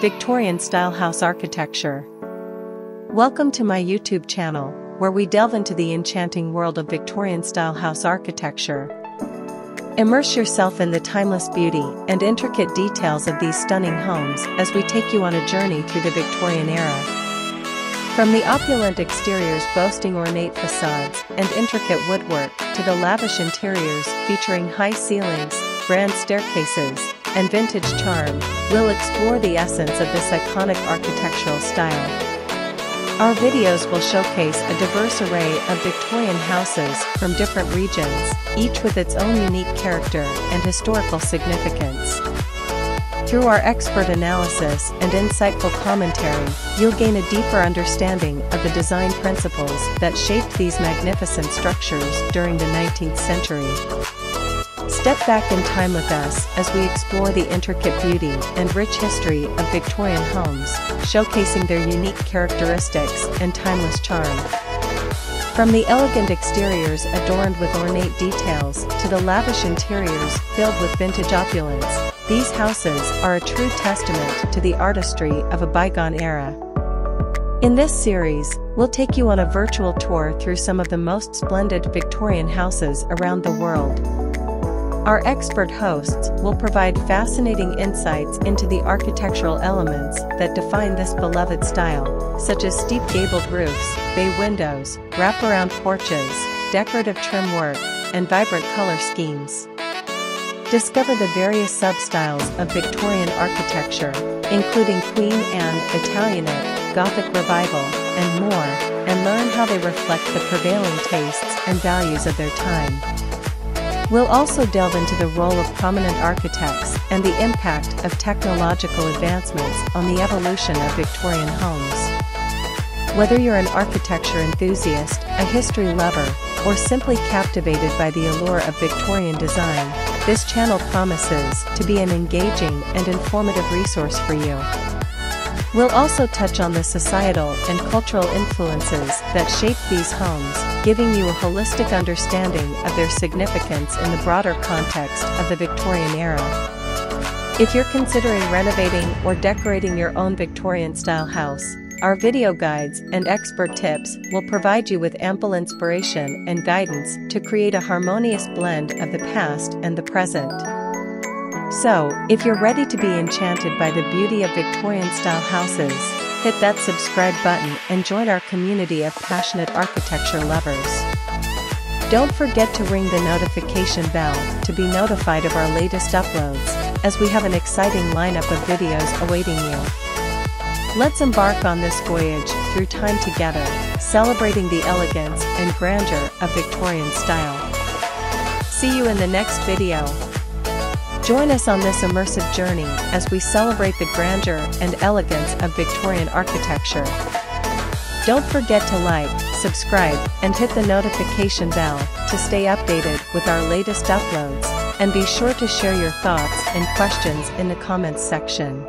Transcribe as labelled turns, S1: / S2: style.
S1: Victorian-style house architecture. Welcome to my YouTube channel, where we delve into the enchanting world of Victorian-style house architecture. Immerse yourself in the timeless beauty and intricate details of these stunning homes as we take you on a journey through the Victorian era. From the opulent exteriors boasting ornate facades and intricate woodwork to the lavish interiors featuring high ceilings, grand staircases, and vintage charm, we'll explore the essence of this iconic architectural style. Our videos will showcase a diverse array of Victorian houses from different regions, each with its own unique character and historical significance. Through our expert analysis and insightful commentary, you'll gain a deeper understanding of the design principles that shaped these magnificent structures during the 19th century. Step back in time with us as we explore the intricate beauty and rich history of Victorian homes, showcasing their unique characteristics and timeless charm. From the elegant exteriors adorned with ornate details to the lavish interiors filled with vintage opulence, these houses are a true testament to the artistry of a bygone era. In this series, we'll take you on a virtual tour through some of the most splendid Victorian houses around the world. Our expert hosts will provide fascinating insights into the architectural elements that define this beloved style, such as steep gabled roofs, bay windows, wraparound porches, decorative trim work, and vibrant color schemes. Discover the various sub-styles of Victorian architecture, including Queen Anne, Italianate, Gothic Revival, and more, and learn how they reflect the prevailing tastes and values of their time. We'll also delve into the role of prominent architects and the impact of technological advancements on the evolution of Victorian homes. Whether you're an architecture enthusiast, a history lover, or simply captivated by the allure of Victorian design, this channel promises to be an engaging and informative resource for you. We'll also touch on the societal and cultural influences that shape these homes, giving you a holistic understanding of their significance in the broader context of the Victorian era. If you're considering renovating or decorating your own Victorian-style house, our video guides and expert tips will provide you with ample inspiration and guidance to create a harmonious blend of the past and the present. So, if you're ready to be enchanted by the beauty of Victorian-style houses, hit that subscribe button and join our community of passionate architecture lovers. Don't forget to ring the notification bell to be notified of our latest uploads, as we have an exciting lineup of videos awaiting you. Let's embark on this voyage through time together, celebrating the elegance and grandeur of Victorian style. See you in the next video. Join us on this immersive journey as we celebrate the grandeur and elegance of Victorian architecture. Don't forget to like, subscribe, and hit the notification bell to stay updated with our latest uploads, and be sure to share your thoughts and questions in the comments section.